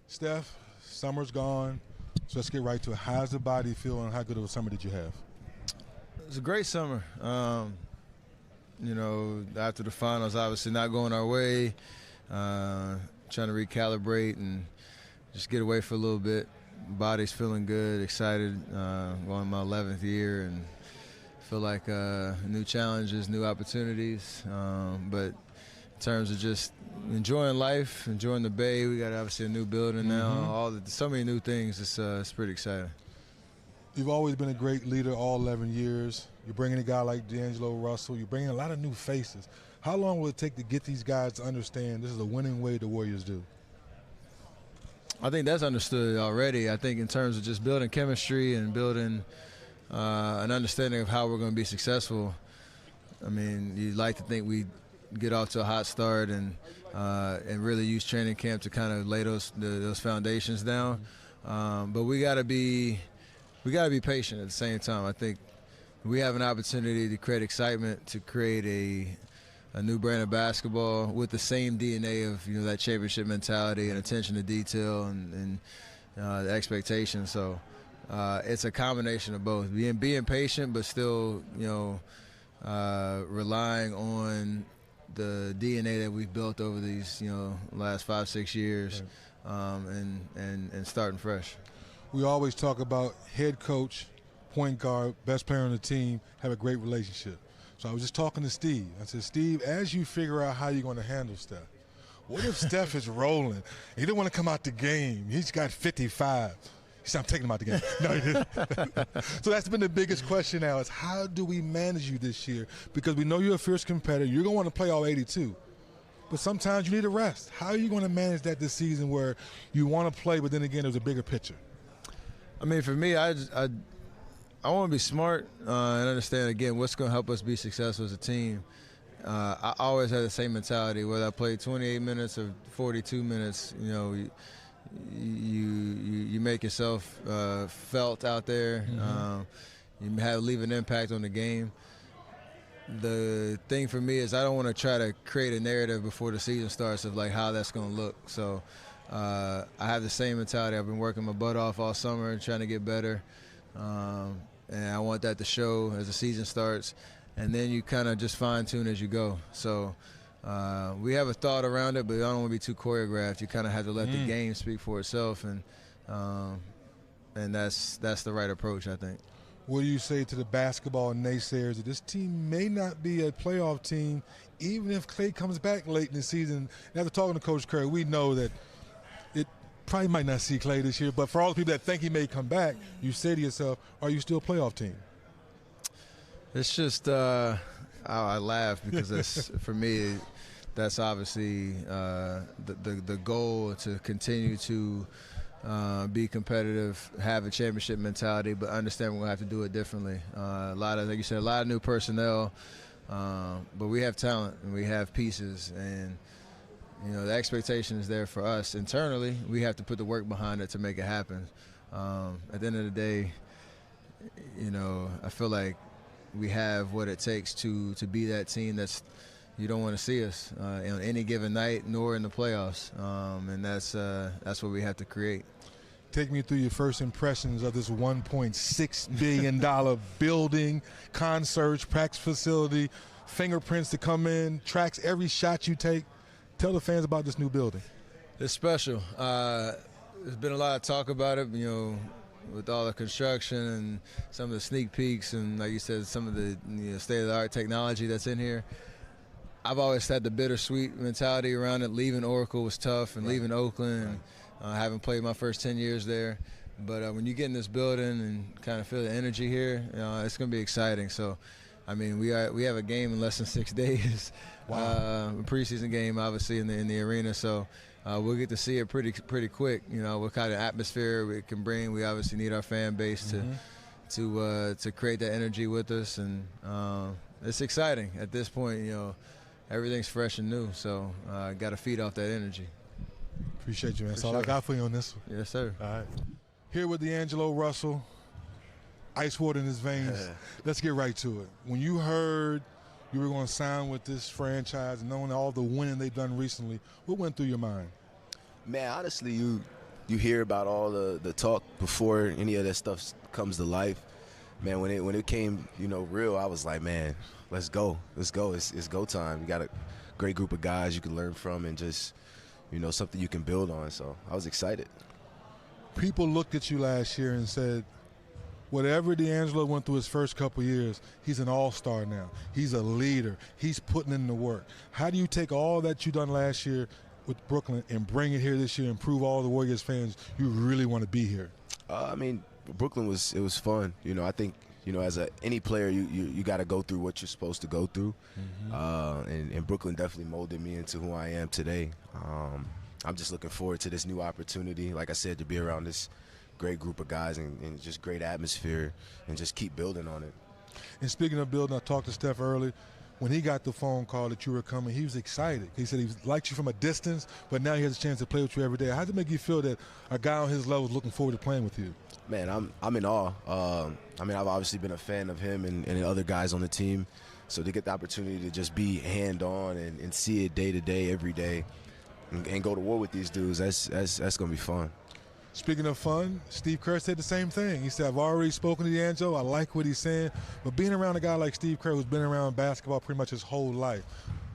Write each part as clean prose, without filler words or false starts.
Steph, summer's gone, so let's get right to it. How's the body feel and how good of a summer did you have? It was a great summer. After the finals, obviously not going our way, trying to recalibrate and just get away for a little bit. Body's feeling good, excited, going my 11th year, and feel like new challenges, new opportunities. But in terms of just enjoying life, enjoying the Bay, we got obviously a new building now. So many new things. It's pretty exciting. You've always been a great leader all 11 years. You're bringing a guy like D'Angelo Russell. You're bringing a lot of new faces. How long will it take to get these guys to understand this is a winning way the Warriors do? I think that's understood already. I think in terms of just building chemistry and building an understanding of how we're going to be successful, I mean, you'd like to think we get off to a hot start and really use training camp to kind of lay those foundations down. But we got to be patient at the same time. I think we have an opportunity to create excitement, to create a new brand of basketball with the same DNA of that championship mentality and attention to detail and the expectation. So it's a combination of both, being patient, but still relying on the DNA that we've built over these last 5-6 years, and starting fresh. We always talk about head coach, point guard, best player on the team, have a great relationship. So I was just talking to Steve. I said, Steve, as you figure out how you're going to handle Steph, what if Steph is rolling? He didn't want to come out the game. He's got 55. He said, I'm taking him out the game. No, he didn't. So that's been the biggest question now is how do we manage you this year? Because we know you're a fierce competitor. You're going to want to play all 82. But sometimes you need a rest. How are you going to manage that this season where you want to play, but then again, there's a bigger picture? I mean, for me, I want to be smart and understand, again, what's going to help us be successful as a team. I always had the same mentality, whether I played 28 minutes or 42 minutes, you make yourself felt out there. You leave an impact on the game. The thing for me is I don't want to try to create a narrative before the season starts of like how that's going to look. So I have the same mentality. I've been working my butt off all summer and trying to get better. And I want that to show as the season starts. And then you kind of just fine-tune as you go. So we have a thought around it, but I don't want to be too choreographed. You kind of have to let the game speak for itself, and that's the right approach, I think. What do you say to the basketball naysayers that this team may not be a playoff team even if Klay comes back late in the season? And after talking to Coach Curry, we know that it probably might not see Klay this year, but for all the people that think he may come back, you say to yourself, are you still a playoff team? It's just I laugh because that's, for me, that's obviously the goal, to continue to be competitive, have a championship mentality, but understand we're going to have to do it differently. Like you said, a lot of new personnel, but we have talent and we have pieces, and the expectation is there for us internally. We have to put the work behind it to make it happen. At the end of the day, I feel like we have what it takes to be that team that's you don't want to see us on any given night, nor in the playoffs, and that's what we have to create. Take me through your first impressions of this $1.6 billion building, concerts, practice facility, fingerprints to come in, tracks every shot you take. Tell the fans about this new building. It's special. There's been a lot of talk about it, with all the construction and some of the sneak peeks and, like you said, some of the state-of-the-art technology that's in here. I've always had the bittersweet mentality around it. Leaving Oracle was tough, and leaving Oakland, having played my first 10 years there. But when you get in this building and kind of feel the energy here, it's going to be exciting. So, I mean, we have a game in less than 6 days. Wow. A preseason game, obviously, in the arena. So we'll get to see it pretty quick. What kind of atmosphere it can bring. We obviously need our fan base to create that energy with us, and it's exciting at this point. Everything's fresh and new, so got to feed off that energy. Appreciate you, man. That's all I got for you on this one. Yes, sir. All right. Here with D'Angelo Russell, ice water in his veins. Let's get right to it. When you heard you were going to sign with this franchise, knowing all the winning they've done recently, what went through your mind? Man, honestly, you you hear about all the talk before any of that stuff comes to life. Man, when it came, real, I was like, man, let's go. It's go time. You got a great group of guys you can learn from and just, something you can build on. So I was excited. People looked at you last year and said, whatever D'Angelo went through his first couple years, he's an all-star now. He's a leader. He's putting in the work. How do you take all that you done last year with Brooklyn and bring it here this year and prove all the Warriors fans you really want to be here? Brooklyn was fun. I think as any player you got to go through what you're supposed to go through, and Brooklyn definitely molded me into who I am today. I'm just looking forward to this new opportunity. Like I said, to be around this great group of guys and just great atmosphere and just keep building on it. And speaking of building, I talked to Steph early. When he got the phone call that you were coming, he was excited. He said he liked you from a distance, but now he has a chance to play with you every day. How does it make you feel that a guy on his level is looking forward to playing with you? Man, I'm in awe. I've obviously been a fan of him and the other guys on the team. So to get the opportunity to just be hand-on and see it day to day, every day, and go to war with these dudes, that's going to be fun. Speaking of fun, Steve Kerr said the same thing. He said, I've already spoken to D'Angelo. I like what he's saying. But being around a guy like Steve Kerr who's been around basketball pretty much his whole life,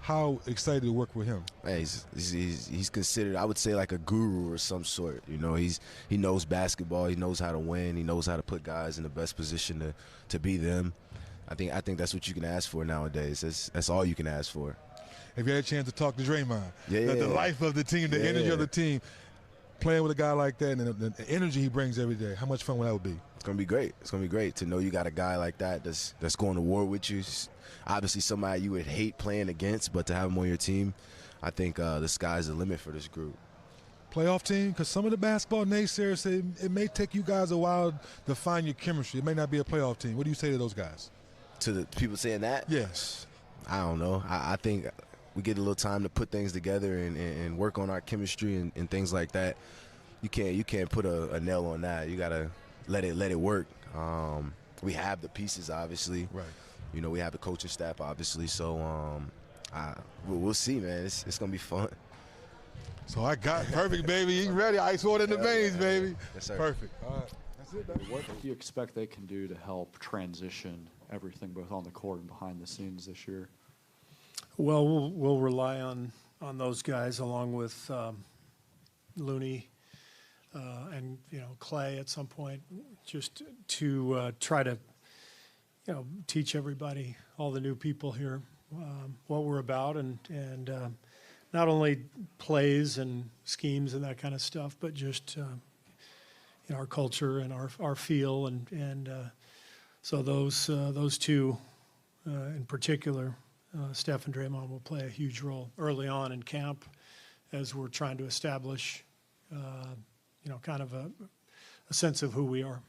how excited to work with him? Hey, he's considered, I would say, like a guru or some sort. He knows basketball. He knows how to win. He knows how to put guys in the best position to be them. I think that's what you can ask for nowadays. That's all you can ask for. Have you had a chance to talk to Draymond? Yeah. The life of the team, the energy of the team. Playing with a guy like that and the energy he brings every day, how much fun would that be? It's going to be great. It's going to be great to know you got a guy like that that's going to war with you. Obviously somebody you would hate playing against, but to have him on your team, I think the sky's the limit for this group. Playoff team? Because some of the basketball naysayers say it may take you guys a while to find your chemistry. It may not be a playoff team. What do you say to those guys? To the people saying that? Yes. I don't know. I think we get a little time to put things together and work on our chemistry and things like that. You can't put a nail on that. You gotta let it work. We have the pieces, obviously. Right. We have the coaching staff, obviously. So we'll see, man. It's gonna be fun. So I got perfect, baby. You ready? Ice water in the veins, baby. Yes, sir. Perfect. All right. That's it, baby. What do you expect they can do to help transition everything both on the court and behind the scenes this year? Well, we'll rely on those guys along with Looney and Clay at some point, just to try to teach everybody, all the new people here, what we're about and not only plays and schemes and that kind of stuff, but just our culture and our feel and so those two in particular. Steph and Draymond will play a huge role early on in camp as we're trying to establish, kind of a sense of who we are.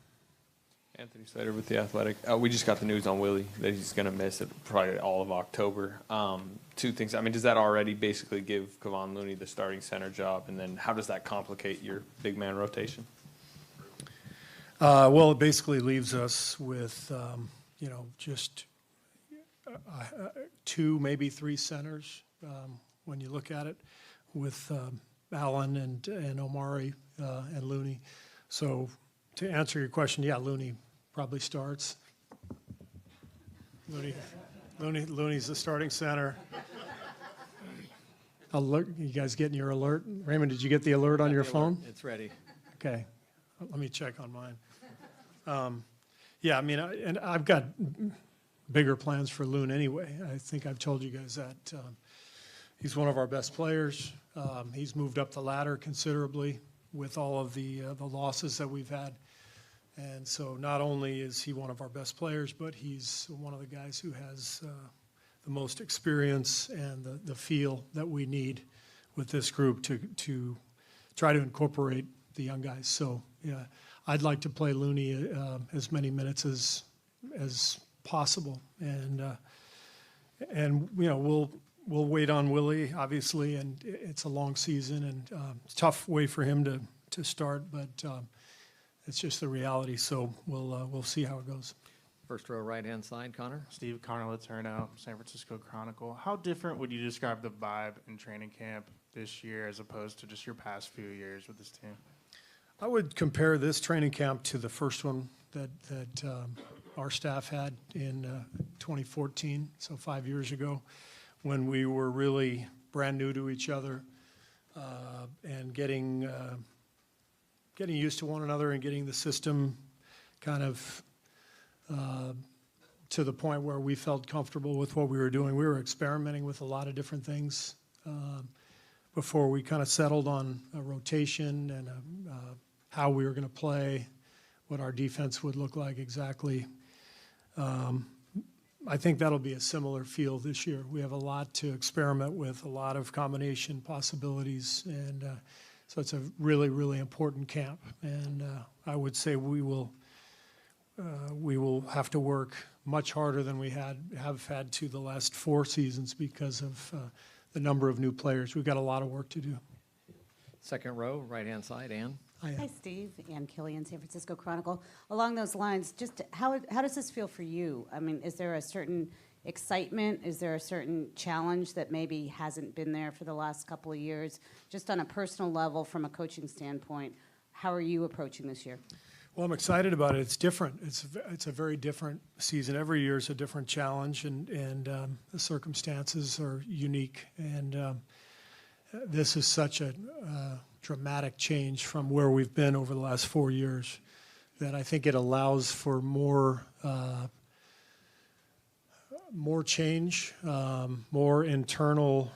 Anthony Slater with The Athletic. We just got the news on Willie that he's going to miss it probably all of October. Two things. Does that already basically give Kevon Looney the starting center job? And then how does that complicate your big man rotation? Well, it basically leaves us with, just two, maybe three centers when you look at it, with Allen and Omari and Looney. So to answer your question, yeah, Looney probably starts. Looney's the starting center. Alert! You guys getting your alert? Raymond, did you get the alert on your phone? It's ready. Okay, let me check on mine. And I've got bigger plans for Loon anyway. I think I've told you guys that he's one of our best players. He's moved up the ladder considerably with all of the losses that we've had. And so not only is he one of our best players, but he's one of the guys who has the most experience and the feel that we need with this group to try to incorporate the young guys. So, yeah, I'd like to play Looney as many minutes as possible. And we'll wait on Willie, obviously, and it's a long season and it's a tough way for him to start, but it's just the reality. So we'll see how it goes. First row, right-hand side, Connor. Steve Carnell, San Francisco Chronicle. How different would you describe the vibe in training camp this year as opposed to just your past few years with this team? I would compare this training camp to the first one that our staff had in 2014, so 5 years ago, when we were really brand new to each other and getting used to one another and getting the system kind of to the point where we felt comfortable with what we were doing. We were experimenting with a lot of different things before we kind of settled on a rotation and how we were going to play, what our defense would look like exactly. I think that'll be a similar feel this year. We have a lot to experiment with, a lot of combination possibilities, and so it's a really, really important camp. And I would say we will have to work much harder than we have had to the last 4 seasons because of the number of new players. We've got a lot of work to do. Second row, right-hand side, Ann. Hi, Steve. Ann Killian, San Francisco Chronicle. Along those lines, just how does this feel for you? I mean, is there a certain excitement? Is there a certain challenge that maybe hasn't been there for the last couple of years? Just on a personal level, from a coaching standpoint, how are you approaching this year? Well, I'm excited about it. It's different. It's a very different season. Every year is a different challenge, and the circumstances are unique. And this is such a dramatic change from where we've been over the last 4 years that I think it allows for more change, more internal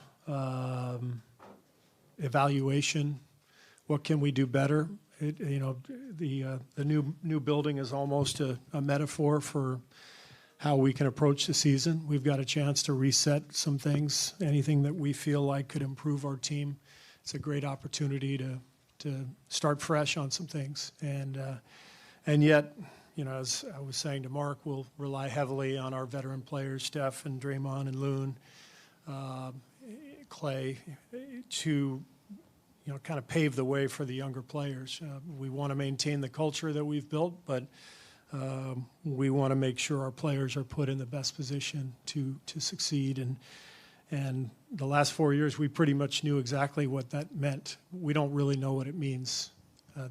evaluation. What can we do better? The new building is almost a metaphor for how we can approach the season. We've got a chance to reset some things, anything that we feel like could improve our team. It's a great opportunity to start fresh on some things. And yet, as I was saying to Mark, we'll rely heavily on our veteran players, Steph and Draymond and Loon, Clay, to kind of pave the way for the younger players. We want to maintain the culture that we've built, but we want to make sure our players are put in the best position to succeed. And the last 4 years, we pretty much knew exactly what that meant. We don't really know what it means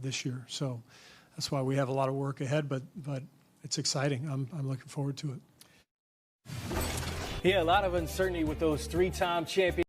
this year. So that's why we have a lot of work ahead, but it's exciting. I'm looking forward to it. Yeah, a lot of uncertainty with those 3-time champions.